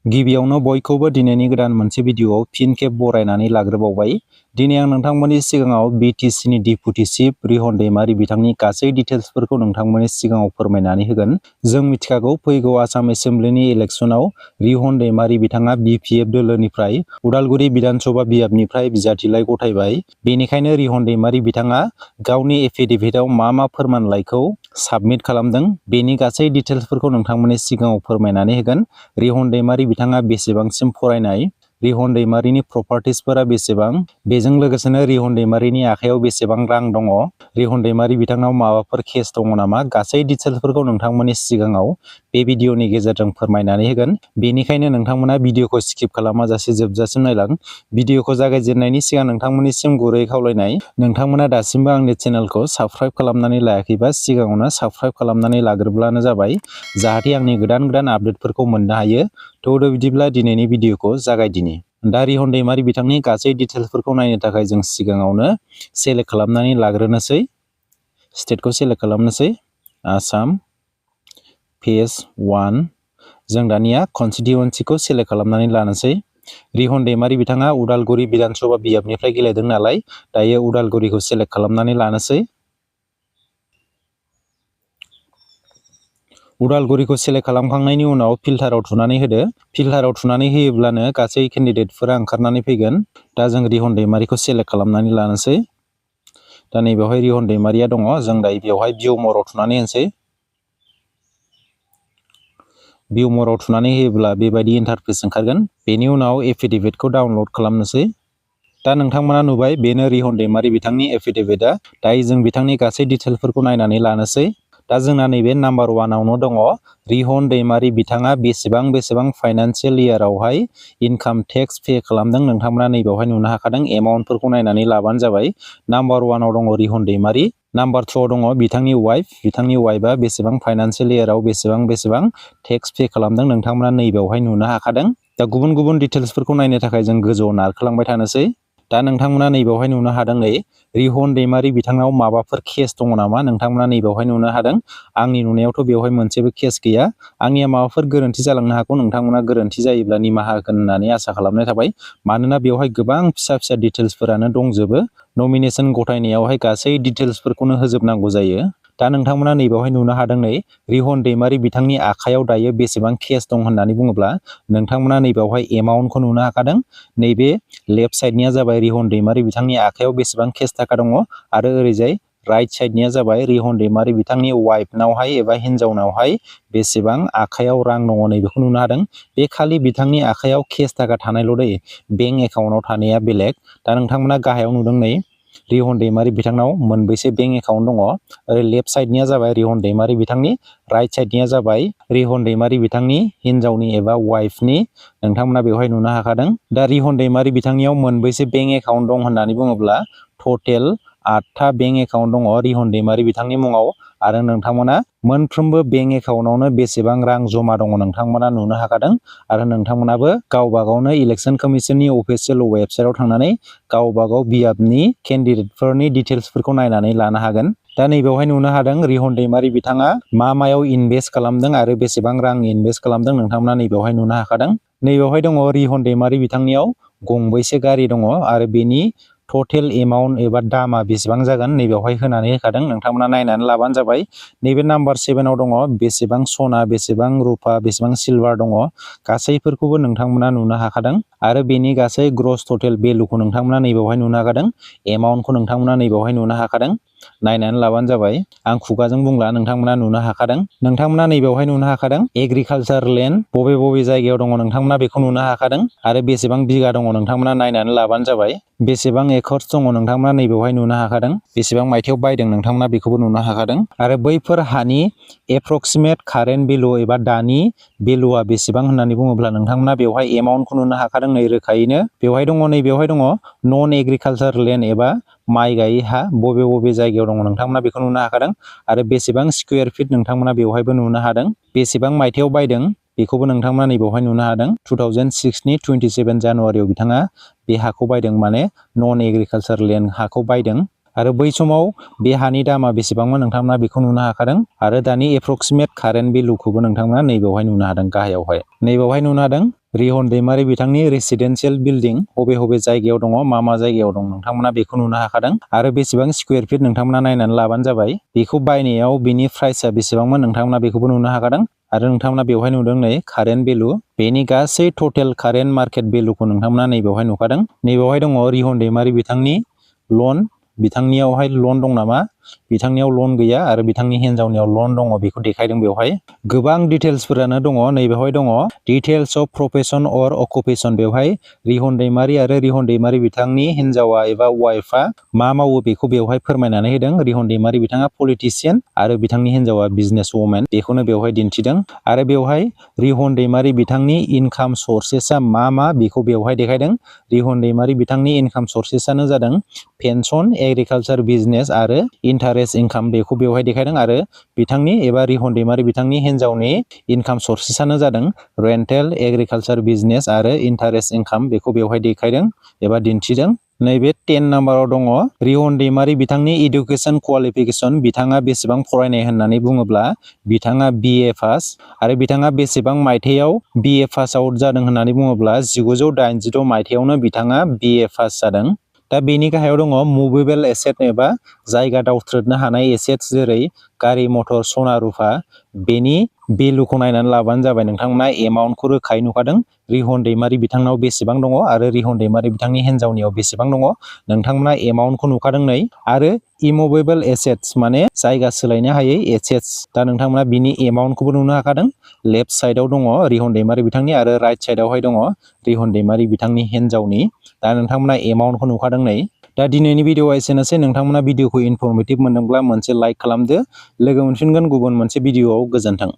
गिबियावनो बयखौबो दिनैनि गोदान मोनसे भिडिअआव फिन खेब बरायनानै लाग्रोबावबाय। दिनै आं नोंथांमोननि सिगाङाव बिटिसिनि डिपुटि चिफ रिहन दैमारि बिथांनि गासै डिटेल्सफोरखौ नोंथांमोननि सिगाङाव फोरमायनानै होगोन। जों मिथिखागौ फैगौ आसाम एसेम्ब्लिनि इलेक्सनाव रिहन दैमारि बिथाङा बिपिएफ दोलोनिफ्राय उदालगुरि बिधानसभा बियाबनिफ्राय बिजाथिलाइ गथायबाय। बेनिखायनो रिहन दैमारि बिथाङा गावनि एफिडेभिटआव मा फोरमानलाइखौ साबमिट खालामदों बेनि गासै डिटेल्सफोरखौ नोंथांमोननि सिगाङाव फोरमायनानै होगोन। रिहन दैमारि बिथाङा बेसेबांसिम फरायनाय, रिहन दैमारिनि प्रपार्टिसफोरा बेसेबां, बेजों लोगोसेनो रिहन दैमारिनि आखायाव बेसेबां रां दङ, रिहन दैमारि बिथांनाव माबाफोर केस दङ नामा, गासै डिटेल्सफोरखौ नोंथांमोननि सिगाङाव बे भिडिअनि गेजेरजों फोरमायनानै होगोन। बेनिखायनो नोंथांमोना भिडिअखौ स्किप खालामाजासे जोबजासिम नायलां। भिडिअखौ जागायजेननायनि सिगां नोंथांमोननिसिम गुरै खावलायनाय, नोंथांमोना दासिमबो आंनि चेनेलखौ साबस्क्राइब खालामनानै लायाखैबा सिगाङावनो साबस्क्राइब खालामनानै लाग्रोब्लानो जाबाय, जाहाथे आंनि गोदान आपडेटफोरखौ मोननो हायो। थ' बिदिब्ला दिनैनि भिडिअखौ जागायदिनि। दा रिहन दैमारि बिथांनि गासै डिटेल्सफोरखौ नायनो थाखाय जों सिगाङावनो सेलेक्ट खालामनानै लाग्रोनोसै, स्टेटखौ सेलेक्ट खालामनोसै, आसाम, फेज 1, जों दानिया कनस्टिटिउन्सिखौ सेलेक्ट खालामनानै लानोसै। रिहन दैमारि बिथाङा उदालगुरि बिधानसभा बियाबनिफ्राय गेलेदों नालाय, दायो उदालगुरिखौ सेलेक्ट खालामनानै लानोसै। उदालगुरिखौ सेलेक्ट खालामखांनायनि उनाव फिल्टाराव थुनानै होदो। फिल्टाराव थुनानै होयोब्लानो गासै केन्डिडेटफोरा ओंखारनानै फैगोन। दा जों रिहन दैमारिखौ सेलेक्ट खालामनानै लानोसै। दा नैबेवहाय रिहन दैमारिया दङ, जों दायो बेवहाय भिउ मराव थुनानै होनोसै। भिउ मराव थुनानै होयोब्ला बेबायदि इन्टारफेस ओंखारगोन। बेनि उनाव एफिडेभिटखौ डाउनलड खालामनोसै। दा नोंथांमोना नुबाय बेनो रिहन दैमारि बिथांनि एफिडेभिटआ। दायो जों बिथांनि गासै डिटेल्सफोरखौ नायनानै लानोसै। दा जोंना नैबे नाम्बार 1आवनो दङ रिहन दैमारि बिथाङा बेसेबां फाइनान्सियेल इयारावहाय इनकाम टेक्स पे खालामदों। नोंथांमोना नैबेवहाय नुनो हाखादों, एमाउन्टफोरखौ नायनानै लाबानो जाबाय। नाम्बार 1आव दङ रिहन दैमारि, नाम्बार 2आव दङ बिथांनि वाइफ। बिथांनि वाइफआ बेसेबां फाइनान्सियेल इयाराव बेसेबां टेक्स पे खालामदों नोंथांमोना नैबेवहाय नुनो हाखादों। दा गुबुन डिटेल्सफोरखौ नायनो थाखाय जों गोजौआव नारखोलांबाय थानोसै। दा नोंथांमोना नैबेवहाय नुनो हादों रिहन दैमारि बिथांनाव माबाफोर केस दङ नामा, नोंथांमोना नैबेवहाय नुनो हादों। आंनि नुनायावथ' बेवहाय मोनसेबो केस गैया। आंनिया माबाफोर गोरोन्थि जालांनो हागौ, नोंथांमोना गोरोन्थि जायोब्ला निमाहा होगोन होननानै आसा खालामनाय थाबाय। मानोना बेवहाय गोबां फिसा डिटेल्सफोरानो दंजोबो। नमिनेसन गथायनायावहाय गासै डिटेल्सफोरखौनो होजोबनांगौ जायो। दा नोंथांमोना नैबेवहाय नुनो हादों रिहन दैमारि बिथांनि आखायाव दायो बेसेबां केस दं होननानै बुङोब्ला नोंथांमोना नैबेवहाय एमाउन्टखौ नुनो हाखादों। नैबे लेफ्ट साइडनिया जाबाय रिहन दैमारि बिथांनि आखायाव बेसेबां केस थाखा दङ, आरो ओरैजाय राइट साइडनिया जाबाय रिहन दैमारि बिथांनि वाइफनावहाय एबा हिन्जावनावहाय बेसेबां आखायाव रां दङ नैबेखौ नुनो हादों। बे खालि बिथांनि आखायाव केस थाखा थानायल' बेंक एकाउन्टाव थानाया बेलेग। दा नोंथांमोना गाहायाव नुदों रिहन दैमारि बिथांनाव मोनबेसे बेंक एकाउन्ट दङ। ओरै लेफ्ट साइडनिया जाबाय रिहन दैमारि बिथांनि, राइट साइडनिया जाबाय रिहन दैमारि बिथांनि हिन्जावनि एबा वाइफनि। नोंथांमोना बेवहाय नुनो हाखादों। दा रिहन दैमारि बिथांनियाव मोनबेसे बेंक एकाउन्ट दं होननानै बुङोब्ला टटेल 8था बेंक एकाउन्ट दङ रिहन दैमारि बिथांनि मुङाव। आरो नोंथांमोना मोनफ्रोमबो बेंक एकाउन्टावनो बेसेबां रां जमा दङ नोंथांमोना नुनो हाखादों। आरो नोंथांमोनाबो गावबागावनो इलेक्सन कमिसननि अफिसियेल वेबसाइटआव थांनानै गावबागाव बियाबनि केन्डिडेटफोरनि डिटेल्सफोरखौ नायनानै लानो हागोन। दा नैबेवहाय नुनो हादों रिहन दैमारि बिथाङा मायाव इनभेस्ट खालामदों आरो बेसेबां रां इनभेस्ट खालामदों नोंथांमोना नैबेवहाय नुनो हाखादों। नैबेवहाय दङ रिहन दैमारि बिथांनियाव गंबैसे गारि दङ आरो बेनि टटेल एमाउन्ट एबा दामा बेसेबां जागोन नैबेवहाय होनानै होखादों। नोंथांमोना नायनानै लाबानो जाबाय। नैबे नाम्बार 7आव दङ बेसेबां सना, बेसेबां रुपा, बेसेबां सिलभार दङ, गासैफोरखौबो नोंथांमोना नुनो हाखादों। आरो बेनि गासै ग्रस टटेल भेलुखौ नोंथांमोना नैबेवहाय नुनो हाखादों। एमाउन्टखौ नोंथांमोना नैबेवहाय नुनो हाखादों। नायनानै लाबानो जाबाय, आं खुगाजों बुंला, नोंथांमोना नुनो हाखादों। नोंथांमोना नैबेवहाय नुनो हाखादों एग्रिकालचार लेन्ड बबे जायगायाव दङ नोंथांमोना बेखौ नुनो हाखादों। आरो बेसेबां बिघा दङ नोंथांमोना नायनानै लाबानो जाबाय। बेसेबां एकर्स दङ नोंथांमोना नैबेवहाय नुनो हाखादों। बेसेबां मायथाइयाव बायदों नोंथांमोना बेखौबो नुनो हाखादों। आरो बैफोर हानि एप्रक्सिमेट कारेन्ट भेलु एबा दानि भेलुआ बेसेबां होननानै बुङोब्ला नोंथांमोना बेवहाय एमाउन्टखौ नुनो हाखादों रोखायैनो। बेवहाय दङ नैबेवहाय दङ नन एग्रिकालचार लेन्ड एबा माइ गायै हा बबे जायगायाव दङ नोंथांमोना बेखौ नुनो हाखादों। आरो बेसेबां स्कुवेर फिट नोंथांमोना बेवहायबो नुनो हादों। बेसेबां मायथाइयाव बायदों बेखौबो नोंथांमोना नैबेवहाय नुनो हादों। 2006नि 27 जानुवारियाव बिथाङा बे हाखौ बायदों, माने नन एग्रिकालचार लेन्ड हाखौ बायदों। आरो बै समाव बे हानि दामा बेसेबांमोन नोंथांमोना बेखौ नुनो हाखादों। आरो दानि एप्रक्सिमेट कारेन्ट भेलुखौबो नोंथांमोना नैबेवहाय नुनो हादों। गाहायावहाय नैबेवहाय नुनो हादों रिहन दैमारि बिथांनि रेसिडेन्सियेल बिल्डिं बबे जायगायाव दङ मा जायगायाव दं नोंथांमोना बेखौ नुनो हाखादों आरो बेसेबां स्क्वायर फिट नोंथांमोना नायनानै लाबानो जाबाय। बेखौ बायनायाव बिनि प्राइसआ बेसेबांमोन नोंथांमोना बेखौबो नुनो हाखादों आरो नोंथांमोना बेवहाय नुदों नै कारेन्ट भेलु बेनि गासै टटेल कारेन्ट मार्केट भेलुखौ नोंथांमोना नैबेवहाय नुखादों। नैबेवहाय दङ रिहन दैमारि बिथांनि लन, बिथांनियावहाय लन दं नामा, बिथांनियाव लन गैया आरो बिथांनि हिनजावनियाव लन दङ बेखौ देखायदों बेवहाय। गोबां डिटेल्सफोरानो दङ नैबेवहाय दङ डिटेल्स अफ प्रफेसन अर अकुपेसन बेवहाय रिहन दैमारि आरो रिहन दैमारि बिथांनि हिनजावा एबा वाइफआ मा मावो बेखौ बेवहाय फोरमायनानै होदों। रिहन दैमारि बिथाङा पलिटिशियान आरो बिथांनि हिनजावा बिजनेस वुमेन बेखौनो बेवहाय दिन्थिदों आरो बेवहाय रिहन दैमारि बिथांनि इनकाम सर्सेसआ मा बेखौ बेवहाय देखायदों। रिहन दैमारि बिथांनि इनकाम सर्सेसआनो जादों पेन्सन, एग्रिकालचार बिजनेस आरो इन्टारेस्ट इनकाम बेखौ बेवहाय देखायदों आरो बिथांनि एबा रिहन दैमारि बिथांनि हिनजावनि इनकाम सर्सेसआनो जादों रेन्टेल, एग्रिकालचार बिजनेस आरो इन्टारेस्ट इनकाम बेखौ बेवहाय देखायदों एबा दिन्थिदों। नैबे 10 नाम्बाराव दङ रिहन दैमारि बिथांनि इडुकेसन क्वालिफिकेसन बिथाङा बेसेबां फरायनाय होननानै बुङोब्ला बिथाङा BA पास आरो बिथाङा बेसेबां मायथाइयाव BA पास आउट जादों होननानै बुङोब्ला 1986 मायथाइयावनो बिथाङा BA पास जादों। दा बेनि गाहायाव दङ मुभेबल एसेट एबा जायगा दावथ्रोदनो हानाय एसेट्स जेरै गारि मटर सना रुफा बेनि भेलुखौ नायनानै लाबानो जाबाय। नोंथांमोना एमाउन्टखौ रोखायै नुखादों रिहन दैमारि बिथांनाव बेसेबां दङ आरो रिहन दैमारि बिथांनि हिनजावनियाव बेसेबां दङ नोंथांमोना एमाउन्टखौ नुखादों नै आरो इमुभेबल एसेट्स माने जायगा सोलायनो हायै एसेट्स दा नोंथांमोना बिनि एमाउन्टखौबो नुनो हाखादों। लेफ्ट साइडआव दङ रिहन दैमारि बिथांनि आरो राइट साइडआवहाय दङ रिहन दैमारि बिथांनि हिनजावनि। दा नोंथांमोना एमाउन्टखौ नुखादों नै। दा दिनैनि भिडिअआ एसेनोसै। नोंथांमोना भिडिअखौ इनफरमेटिभ मोनदोंब्ला मोनसे लाइक खालामदो। लोगो मोनफिनगोन गुबुन मोनसे भिडिअआव। गोजोन्थों।